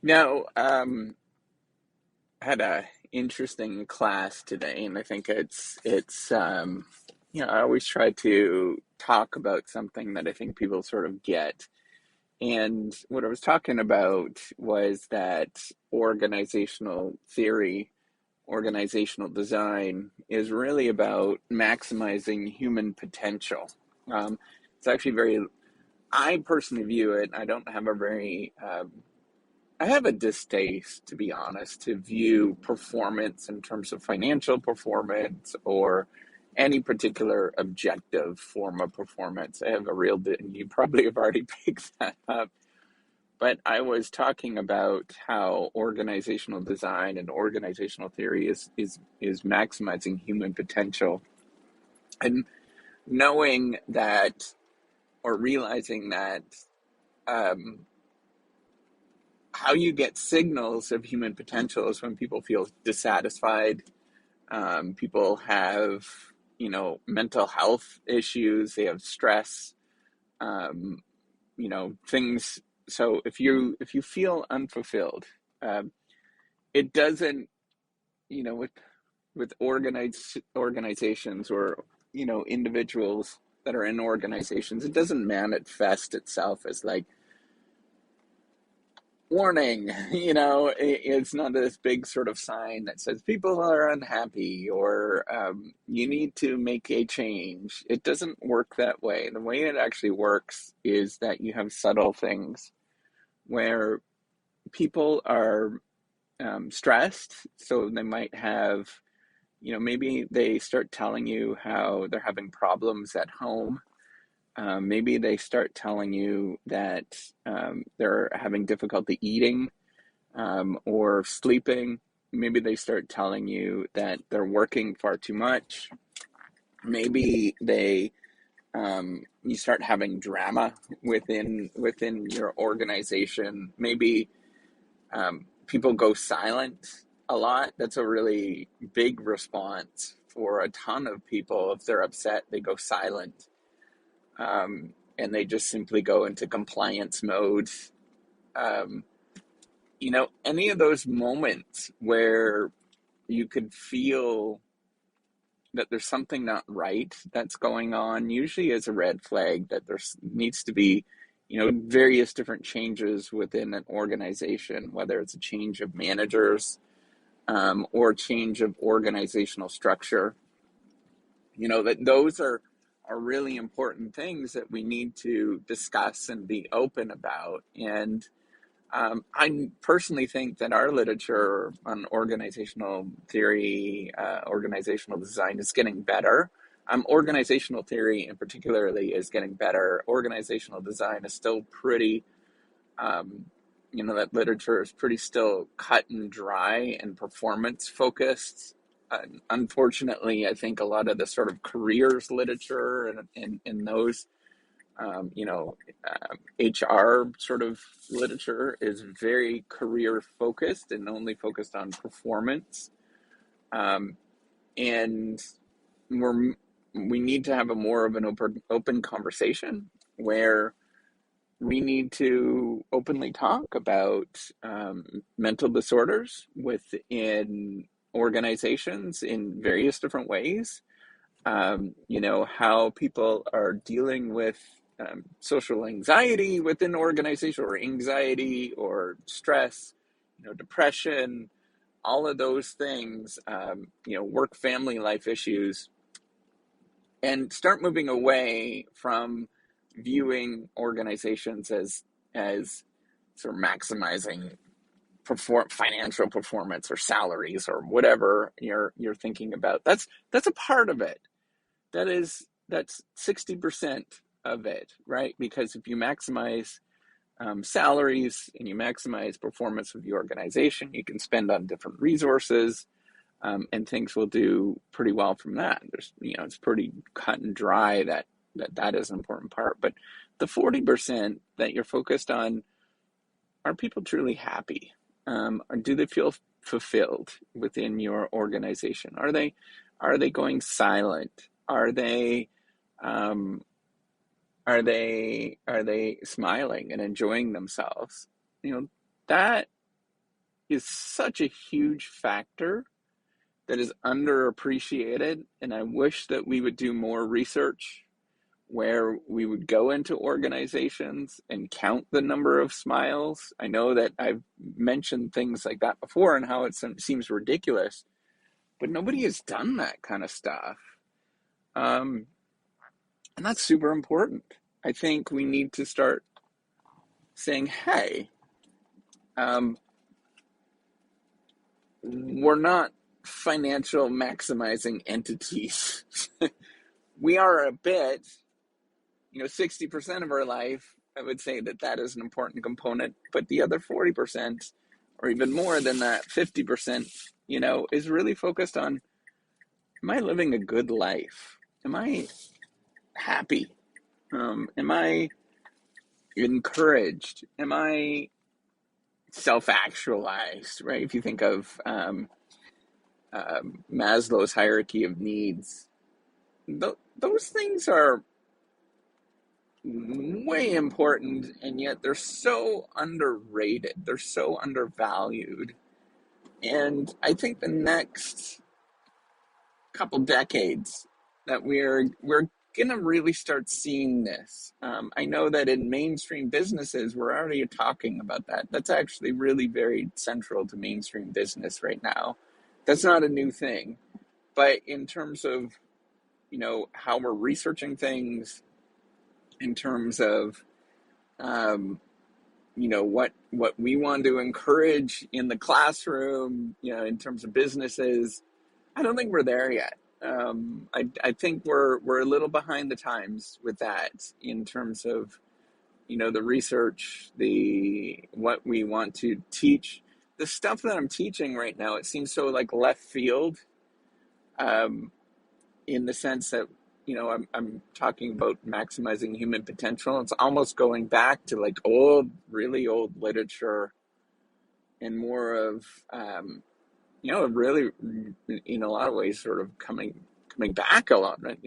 Now, had a interesting class today, and I think I always try to talk about something that I think people sort of get. And what I was talking about was that organizational theory, organizational design is really about maximizing human potential. It's actually I personally view it, I don't have a very I have a distaste, to be honest, to view performance in terms of financial performance or any particular objective form of performance. I have you probably have already picked that up, but I was talking about how organizational design and organizational theory is maximizing human potential, and knowing that or realizing that um, how you get signals of human potential is when people feel dissatisfied. People have, mental health issues. They have stress. Um, things. So if you feel unfulfilled, um, it doesn't. With organizations or individuals that are in organizations, it doesn't manifest itself as like warning. It's not this big sort of sign that says people are unhappy or you need to make a change. It doesn't work that way. The way it actually works is that you have subtle things where people are stressed, so they might have, maybe they start telling you how they're having problems at home. Maybe they start telling you that they're having difficulty eating or sleeping. Maybe they start telling you that they're working far too much. Maybe you start having drama within your organization. Maybe people go silent a lot. That's a really big response for a ton of people. If they're upset, they go silent, and they just simply go into compliance mode. Um, any of those moments where you could feel that there's something not right that's going on, usually is a red flag that there needs to be, various different changes within an organization, whether it's a change of managers or change of organizational structure. That those are really important things that we need to discuss and be open about. And I personally think that our literature on organizational theory, organizational design is getting better. Organizational theory, in particularly, is getting better. Organizational design is still pretty, that literature is pretty still cut and dry and performance focused. Unfortunately, I think a lot of the sort of careers literature and those HR sort of literature is very career focused and only focused on performance. Um, and we're, we need to have a more of an open conversation where we need to openly talk about mental disorders within organizations in various different ways. How people are dealing with social anxiety within organization, or anxiety or stress, depression, all of those things, work, family life issues, and start moving away from viewing organizations as sort of maximizing financial performance or salaries or whatever you're thinking about. That's a part of it. That's 60% of it, right? Because if you maximize salaries and you maximize performance of the organization, you can spend on different resources, and things will do pretty well from that. It's pretty cut and dry that is an important part. But the 40% that you're focused on, are people truly happy? Or do they feel fulfilled within your organization? Are they going silent? Um, are they smiling and enjoying themselves? That is such a huge factor that is underappreciated. And I wish that we would do more research where we would go into organizations and count the number of smiles. I know that I've mentioned things like that before and how it seems ridiculous, but nobody has done that kind of stuff. And that's super important. I think we need to start saying, hey, we're not financial maximizing entities. We are a bit, 60% of our life, I would say that that is an important component, but the other 40%, or even more than that, 50%, is really focused on, am I living a good life? Am I happy? Am I encouraged? Am I self-actualized, right? If you think of Maslow's hierarchy of needs, those things are way important, and yet they're so underrated. They're so undervalued. And I think the next couple decades that we're gonna really start seeing this. I know that in mainstream businesses, we're already talking about that. That's actually really very central to mainstream business right now. That's not a new thing. But in terms of, how we're researching things, in terms of, what we want to encourage in the classroom, in terms of businesses, I don't think we're there yet. I think we're a little behind the times with that in terms of, the research, what we want to teach. The stuff that I'm teaching right now, it seems so like left field, in the sense that, I'm talking about maximizing human potential. It's almost going back to like really old literature, and more of, really, in a lot of ways, sort of coming back a lot, right?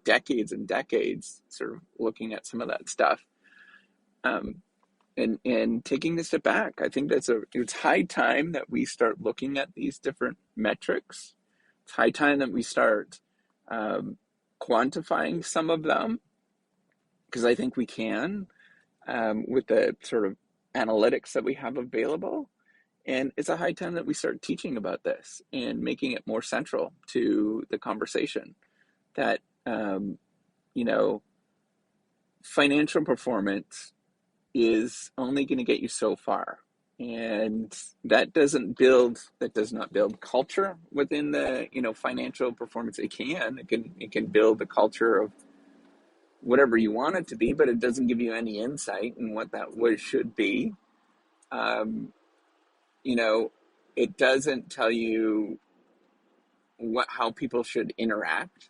Decades and decades, sort of looking at some of that stuff, and taking a step back. I think it's high time that we start looking at these different metrics. It's high time that we start quantifying some of them, because I think we can, with the sort of analytics that we have available. And it's a high time that we start teaching about this and making it more central to the conversation. That, financial performance is only going to get you so far. And that does not build culture within the, financial performance. It can build the culture of whatever you want it to be, but it doesn't give you any insight in what that should be. It doesn't tell you how people should interact.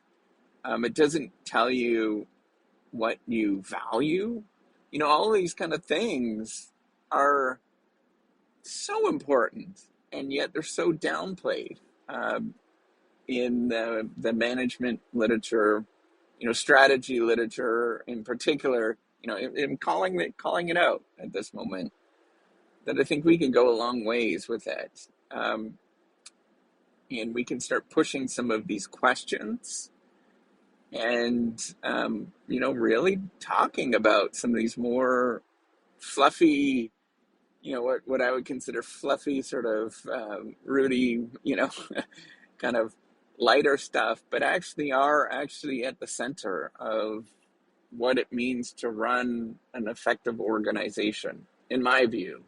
It doesn't tell you what you value. All these kind of things are so important, and yet they're so downplayed in the management literature, strategy literature in particular. In calling it out at this moment. That I think we can go a long ways with it. And we can start pushing some of these questions, and, really talking about some of these more fluffy, what I would consider fluffy, sort of Rudy, kind of lighter stuff, but actually are at the center of what it means to run an effective organization, in my view.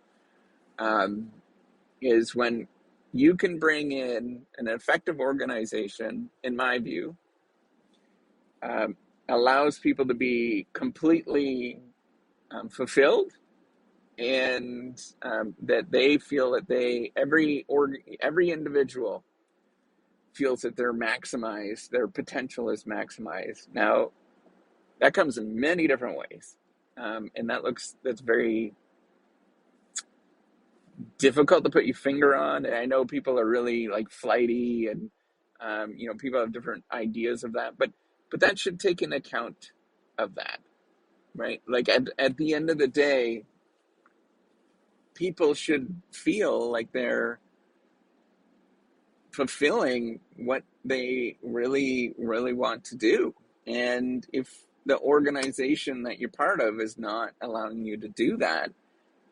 Is when you can bring in an effective organization, in my view, allows people to be completely fulfilled, and that they feel that every individual feels that they're maximized, their potential is maximized. Now, that comes in many different ways, and that's very difficult to put your finger on. And I know people are really like flighty, and people have different ideas of that, but that should take into account of that, right? Like at the end of the day, people should feel like they're fulfilling what they really, really want to do. And if the organization that you're part of is not allowing you to do that,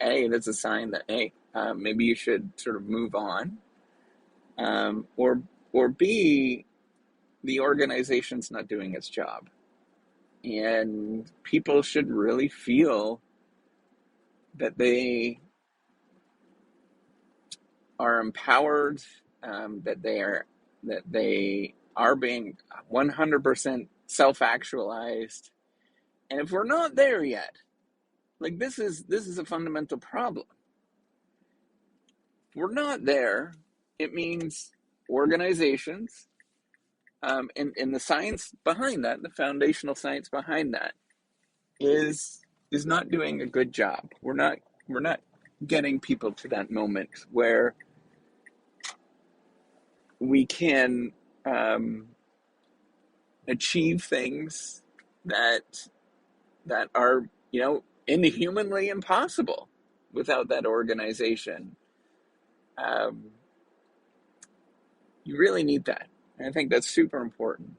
A, that's a sign that, hey, maybe you should sort of move on. Or B, the organization's not doing its job. And people should really feel that they are empowered, that they are being 100% self-actualized. And if we're not there yet, like this is a fundamental problem. If we're not there, it means organizations, and the science behind that, the foundational science behind that, is not doing a good job. We're not getting people to that moment where we can achieve things that are, inhumanly impossible without that organization. Um, you really need that. And I think that's super important.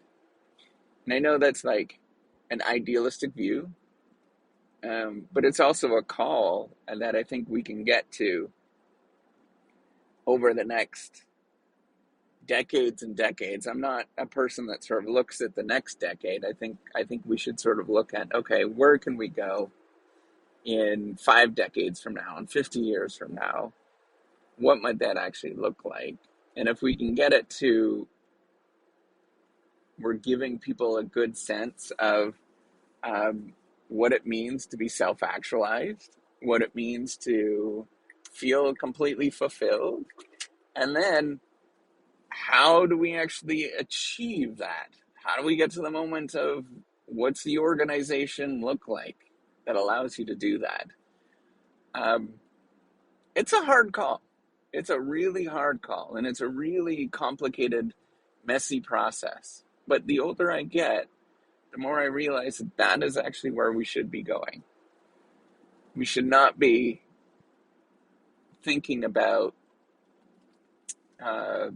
And I know that's like an idealistic view, but it's also a call that I think we can get to over the next decades and decades. I'm not a person that sort of looks at the next decade. I think we should sort of look at, okay, where can we go in 5 decades from now, in 50 years from now? What might that actually look like? And if we can get it to, we're giving people a good sense of what it means to be self-actualized, what it means to feel completely fulfilled, and then how do we actually achieve that? How do we get to the moment of what's the organization look like that allows you to do that? It's a hard call. It's a really hard call, and it's a really complicated, messy process. But the older I get, the more I realize that is actually where we should be going. We should not be thinking about uh,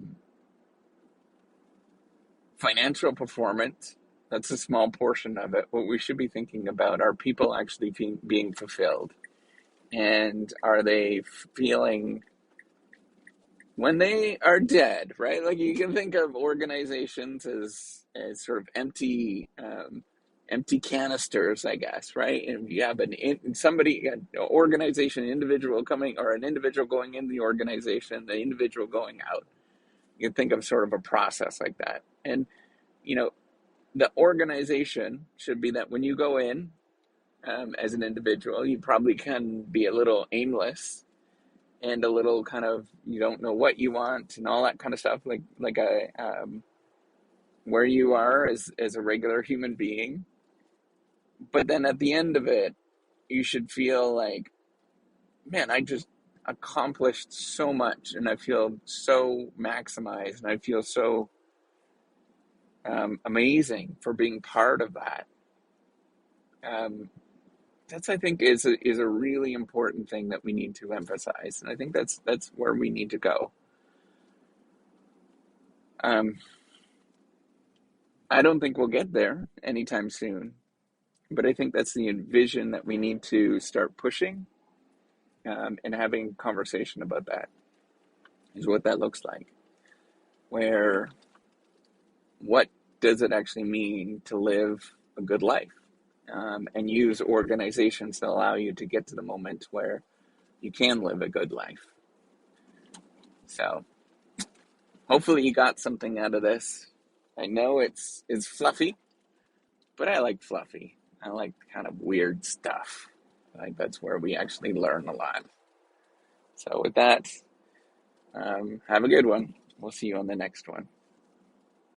financial performance. That's a small portion of it. What we should be thinking about are people actually being fulfilled. And are they feeling when they are dead, right? Like you can think of organizations as sort of empty canisters, I guess, right? And you have an organization, individual coming, or an individual going in the organization, the individual going out. You can think of sort of a process like that. And, the organization should be that when you go in, as an individual, you probably can be a little aimless and a little kind of, you don't know what you want and all that kind of stuff, like where you are as a regular human being. But then at the end of it, you should feel like, man, I just accomplished so much, and I feel so maximized, and I feel so amazing for being part of that. That's, I think, is a really important thing that we need to emphasize, and I think that's where we need to go. Um, I don't think we'll get there anytime soon, but I think that's the vision that we need to start pushing, and having a conversation about that, is what that looks like. Where, what does it actually mean to live a good life, and use organizations that allow you to get to the moment where you can live a good life. So hopefully you got something out of this. I know it's fluffy, but I like fluffy. I like kind of weird stuff. I think that's where we actually learn a lot. So with that, have a good one. We'll see you on the next one.